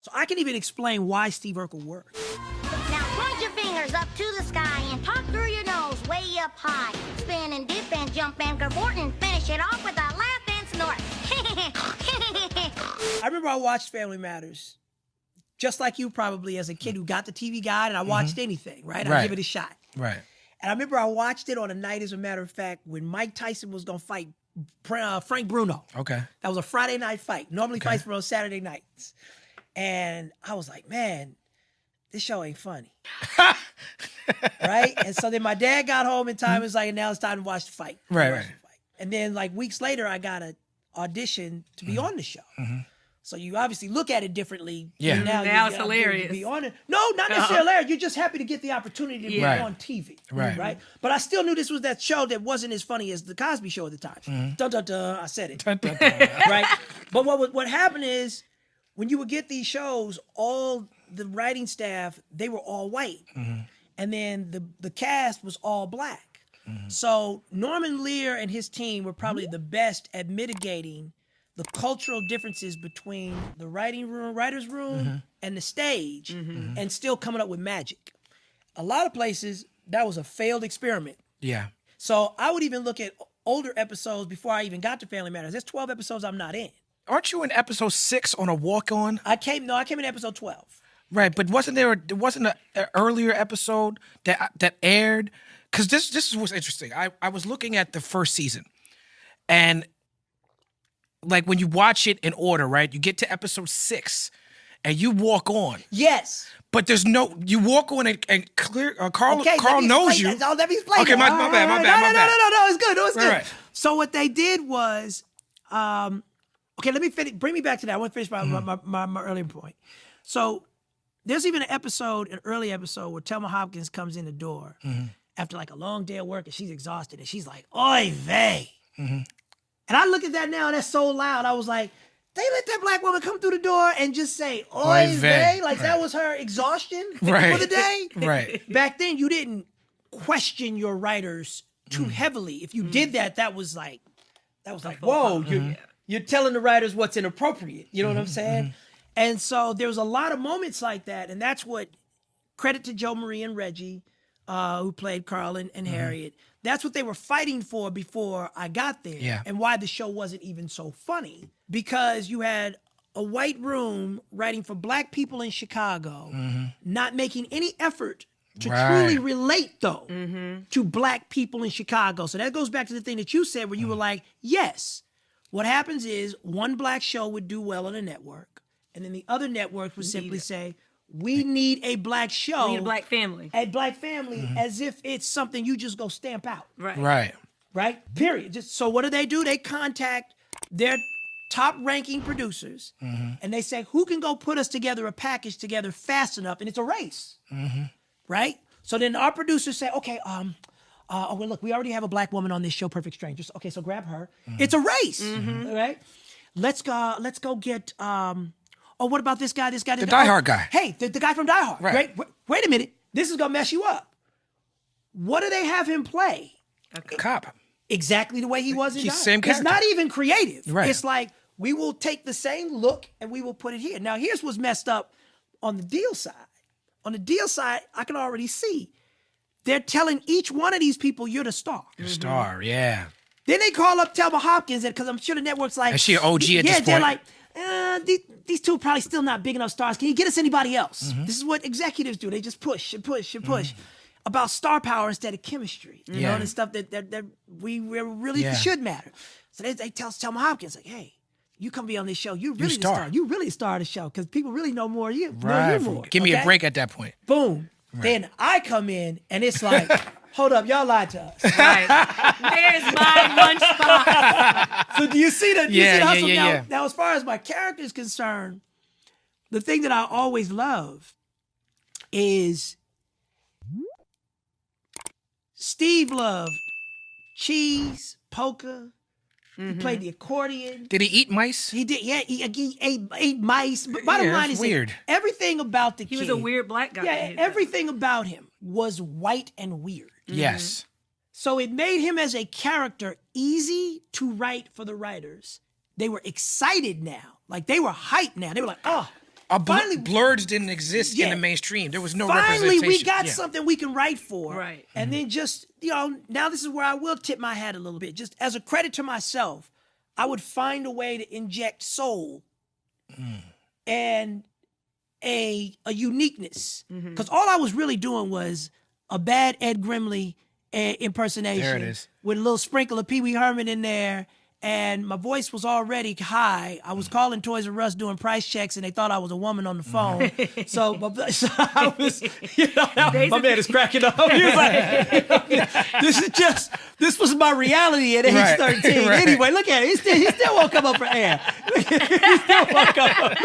So I can even explain why Steve Urkel works. Now point your fingers up to the sky and talk through your nose way up high. Spin and dip and jump and cavort and finish it off with a laugh and snort. I remember I watched Family Matters, just like you probably as a kid who got the TV Guide, and I watched anything, right? I'd give it a shot. Right. And I remember I watched it on a night, as a matter of fact, when Mike Tyson was going to fight Frank Bruno. Okay. That was a Friday night fight. Normally fights were on Saturday nights. And I was like, man, this show ain't funny. Right? And so then my dad got home in time and was like, now it's time to watch the fight. Right. And then like weeks later, I got an audition to be on the show. So you obviously look at it differently. Yeah. Now it's hilarious. To be on it. No, not necessarily hilarious. You're just happy to get the opportunity to be on TV. Right. But I still knew this was that show that wasn't as funny as the Cosby Show at the time. Dun, dun, dun, I said it. Dun, dun, dun. Right? But what happened is when you would get these shows, all the writing staff, they were all white. And then the cast was all black. So Norman Lear and his team were probably the best at mitigating the cultural differences between the writer's room, and the stage, and still coming up with magic. A lot of places, that was a failed experiment. Yeah. So I would even look at older episodes before I even got to Family Matters. There's 12 episodes I'm not in. Aren't you in episode 6 on a walk-on? I came in episode 12. Right, but wasn't there an earlier episode that aired? Because this is what's interesting. I was looking at the first season, and like when you watch it in order, right? You get to episode 6, and you walk on. Yes. But you walk on and clear. Carl knows you. Let me explain. Okay, my bad. No, it's good. Right. So what they did was, okay, let me finish. Bring me back to that. I want to finish my earlier point. So there's even an early episode where Thelma Hopkins comes in the door after like a long day of work, and she's exhausted, and she's like, "Oy vey." And I look at that now, and that's so loud. I was like, they let that black woman come through the door and just say, "Oy vey," like that was her exhaustion for the day. Right. Back then, you didn't question your writers too heavily. If you did that, that was like, whoa, you're telling the writers what's inappropriate. You know what I'm saying? And so there was a lot of moments like that, and that's what, credit to Joe Marie and Reggie, who played Carl and Harriet. That's what they were fighting for before I got there, and why the show wasn't even so funny. Because you had a white room writing for black people in Chicago, not making any effort to truly relate, though, to black people in Chicago. So that goes back to the thing that you said, where you were like, yes, what happens is one black show would do well on a network, and then the other network would simply say, we need a black show. We need a black family. A black family, as if it's something you just go stamp out. Right. Period. Just so what do? They contact their top-ranking producers, and they say, who can go put us together a package together fast enough? And it's a race, right? So then our producers say, okay, well, look, we already have a black woman on this show, Perfect Strangers. Okay, so grab her. It's a race, right? Let's go get. Oh, what about this guy? The Die Hard guy. Hey, the guy from Die Hard. Right. Wait a minute. This is gonna mess you up. What do they have him play? A cop. Exactly the way he was in Die Hard. Same character. It's not even creative. Right. It's like, we will take the same look and we will put it here. Now, here's what's messed up on the deal side. On the deal side, I can already see they're telling each one of these people, you're the star. You're the star, yeah. Then they call up Thelma Hopkins, because I'm sure the network's like, is she an OG at this point? Yeah, they're like, these two are probably still not big enough stars. Can you get us anybody else? This is what executives do. They just push and push and push about star power instead of chemistry. You know, and stuff that we really should matter. So they tell Thelma Hopkins, like, hey, you come be on this show. You're really the star. You really the star of the show, because people really know more of you. Right. Know you more. Give me a break at that point. Boom. Right. Then I come in, and it's like, hold up, y'all lied to us. Right. There's my one spot. So do you see the hustle? Yeah. Now, as far as my character is concerned, the thing that I always love is Steve loved cheese, polka. He played the accordion. Did he eat mice? He did, yeah. He ate mice. But bottom line is weird. Everything about the kid. He was a weird black guy. Yeah, everything about him was white and weird. Yes. So it made him as a character easy to write for the writers. They were excited now. Like, they were hyped now. They were like, oh, Blurs didn't exist in the mainstream. There was no representation. Finally, we got something we can write for. Right. And then just, now this is where I will tip my hat a little bit. Just as a credit to myself, I would find a way to inject soul and a uniqueness. Because all I was really doing was a bad Ed Grimley impersonation. There it is. With a little sprinkle of Pee Wee Herman in there. And my voice was already high. I was calling Toys R Us doing price checks, and they thought I was a woman on the phone. so I was, my man is cracking up. He was like, this was my reality at age 13. Right. Anyway, look at it. He still won't come up for air. He still won't come up.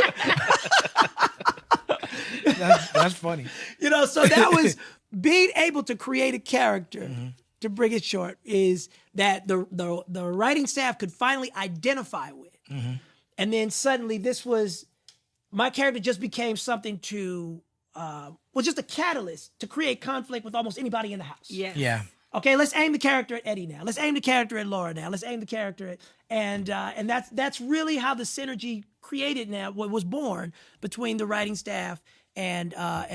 That's funny. So that was being able to create a character. To bring it short, is that the writing staff could finally identify with. And then suddenly my character just became something to, just a catalyst to create conflict with almost anybody in the house. Yeah. Okay, let's aim the character at Eddie now. Let's aim the character at Laura now. Let's aim the character at, and that's really how the synergy created now, what was born between the writing staff and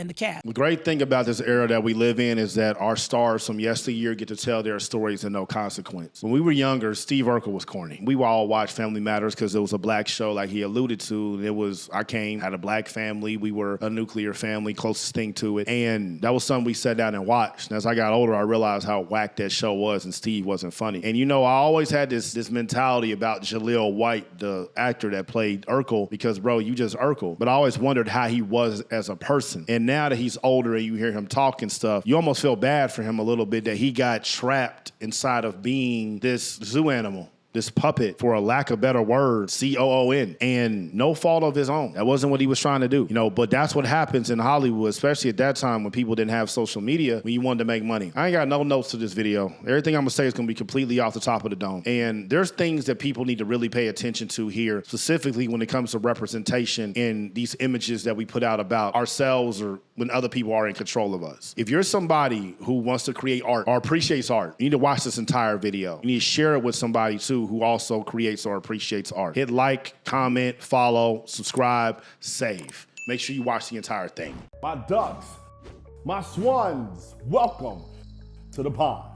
the cast. The great thing about this era that we live in is that our stars from yesteryear get to tell their stories and no consequence. When we were younger, Steve Urkel was corny. We would all watch Family Matters because it was a black show like he alluded to. Had a black family. We were a nuclear family, closest thing to it. And that was something we sat down and watched. And as I got older, I realized how whack that show was and Steve wasn't funny. And I always had this mentality about Jaleel White, the actor that played Urkel, because, bro, you just Urkel. But I always wondered how he was as a person. And now that he's older and you hear him talk and stuff, you almost feel bad for him a little bit that he got trapped inside of being this zoo animal. This puppet, for a lack of better word, COON, and no fault of his own. That wasn't what he was trying to do, but that's what happens in Hollywood, especially at that time when people didn't have social media, when you wanted to make money. I ain't got no notes to this video. Everything I'm gonna say is gonna be completely off the top of the dome. And there's things that people need to really pay attention to here, specifically when it comes to representation in these images that we put out about ourselves or when other people are in control of us. If you're somebody who wants to create art or appreciates art, you need to watch this entire video. You need to share it with somebody too who also creates or appreciates art. Hit like, comment, follow, subscribe, save. Make sure you watch the entire thing. My ducks, my swans, welcome to the pod.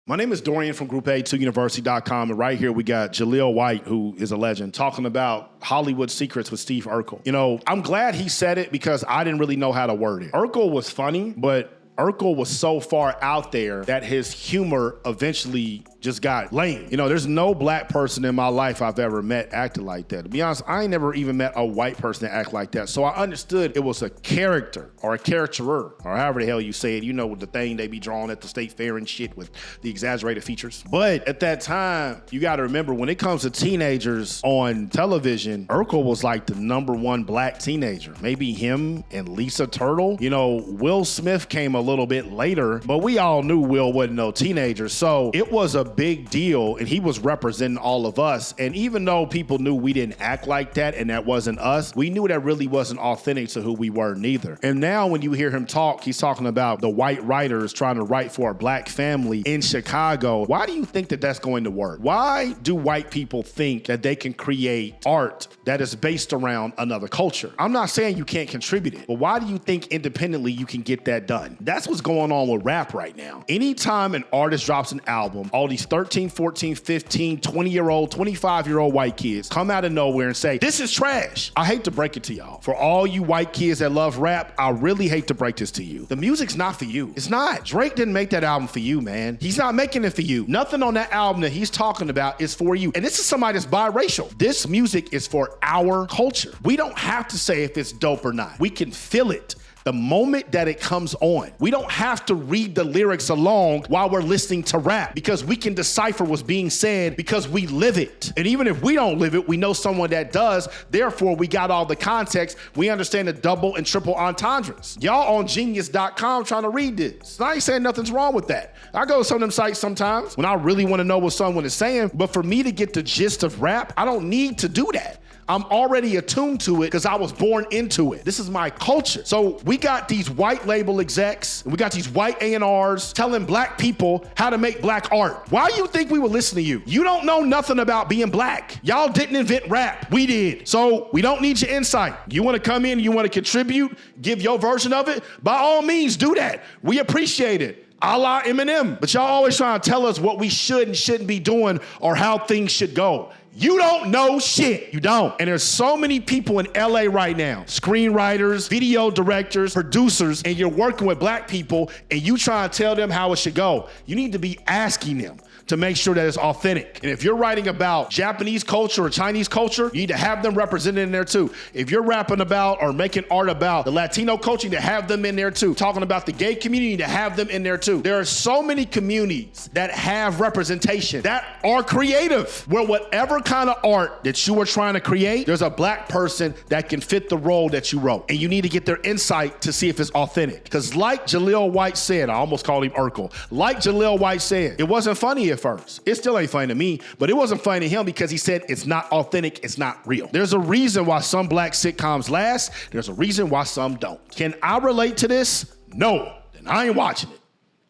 My name is Dorian from Group A2University.com, and right here we got Jaleel White, who is a legend, talking about Hollywood secrets with Steve Urkel. I'm glad he said it because I didn't really know how to word it. Urkel was funny, but Urkel was so far out there that his humor eventually just got lame. There's no black person in my life I've ever met acted like that. To be honest, I ain't never even met a white person that act like that. So I understood it was a character or a characterer or however the hell you say it. With the thing they be drawing at the state fair and shit with the exaggerated features. But at that time, you got to remember when it comes to teenagers on television, Urkel was like the #1 black teenager. Maybe him and Lisa Turtle. Will Smith came a little bit later, but we all knew Will wasn't no teenager. So it was a big deal, and he was representing all of us. And even though people knew we didn't act like that and that wasn't us, we knew that really wasn't authentic to who we were neither. And now when you hear him talk, he's talking about the white writers trying to write for a black family in Chicago. Why do you think that that's going to work? Why do white people think that they can create art that is based around another culture? I'm not saying you can't contribute it, but why do you think independently you can get that done? That's what's going on with rap right now. Anytime an artist drops an album, all these 13, 14, 15, 20-year-old, 25-year-old white kids come out of nowhere and say, this is trash. I hate to break it to y'all. For all you white kids that love rap, I really hate to break this to you. The music's not for you. It's not. Drake didn't make that album for you, man. He's not making it for you. Nothing on that album that he's talking about is for you. And this is somebody that's biracial. This music is for our culture. We don't have to say if it's dope or not. We can feel it the moment that it comes on. We don't have to read the lyrics along while we're listening to rap because we can decipher what's being said because we live it. And even if we don't live it, we know someone that does. Therefore, we got all the context. We understand the double and triple entendres. Y'all on genius.com trying to read this. I ain't saying nothing's wrong with that. I go to some of them sites sometimes when I really want to know what someone is saying. But for me to get the gist of rap, I don't need to do that. I'm already attuned to it because I was born into it. This is my culture. So we got these white label execs, and we got these white A&Rs telling black people how to make black art. Why do you think we would listen to you? You don't know nothing about being black. Y'all didn't invent rap. We did. So we don't need your insight. You want to come in, you want to contribute, give your version of it? By all means, do that. We appreciate it. A la Eminem. But y'all always trying to tell us what we should and shouldn't be doing or how things should go. You don't know shit. You don't. And there's so many people in LA right now, screenwriters, video directors, producers, and you're working with black people and you try to tell them how it should go. You need to be asking them to make sure that it's authentic. And if you're writing about Japanese culture or Chinese culture, you need to have them represented in there too. If you're rapping about or making art about the Latino culture, you need to have them in there too. Talking about the gay community, you need to have them in there too. There are so many communities that have representation that are creative, where whatever kind of art that you are trying to create, there's a black person that can fit the role that you wrote. And you need to get their insight to see if it's authentic. Because like Jaleel White said, I almost called him Urkel. Like Jaleel White said, it wasn't funny at first. It still ain't funny to me, but it wasn't funny to him because he said it's not authentic, it's not real. There's a reason why some black sitcoms last. There's a reason why some don't. Can I relate to this? No. Then I ain't watching it.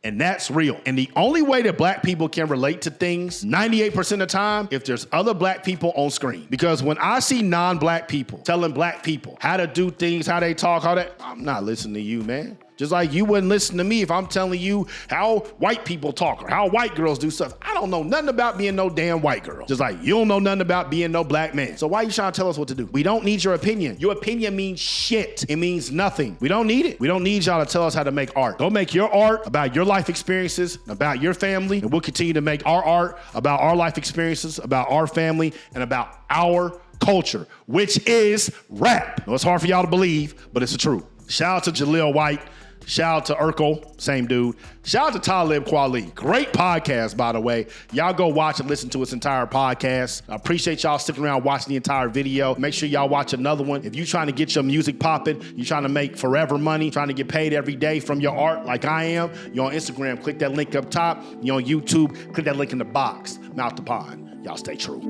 And that's real. And the only way that black people can relate to things 98% of the time, if there's other black people on screen. Because when I see non-black people telling black people how to do things, how they talk, how that, I'm not listening to you, man. Just like you wouldn't listen to me if I'm telling you how white people talk or how white girls do stuff. I don't know nothing about being no damn white girl. Just like you don't know nothing about being no black man. So why are you trying to tell us what to do? We don't need your opinion. Your opinion means shit. It means nothing. We don't need it. We don't need y'all to tell us how to make art. Go make your art about your life experiences, about your family, and we'll continue to make our art about our life experiences, about our family, and about our culture, which is rap. It's hard for y'all to believe, but it's the truth. Shout out to Jaleel White. Shout out to Urkel, same dude. Shout out to Talib Kweli. Great podcast, by the way. Y'all go watch and listen to its entire podcast. I appreciate y'all sticking around watching the entire video. Make sure y'all watch another one. If you're trying to get your music popping, you're trying to make forever money, trying to get paid every day from your art like I am, you're on Instagram, click that link up top. You're on YouTube, click that link in the box. Mouth the pond. Y'all stay true.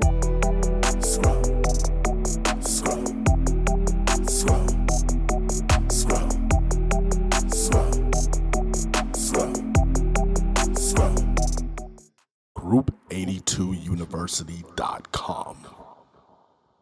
Scrub. Scrub. Scrub. Group82University.com.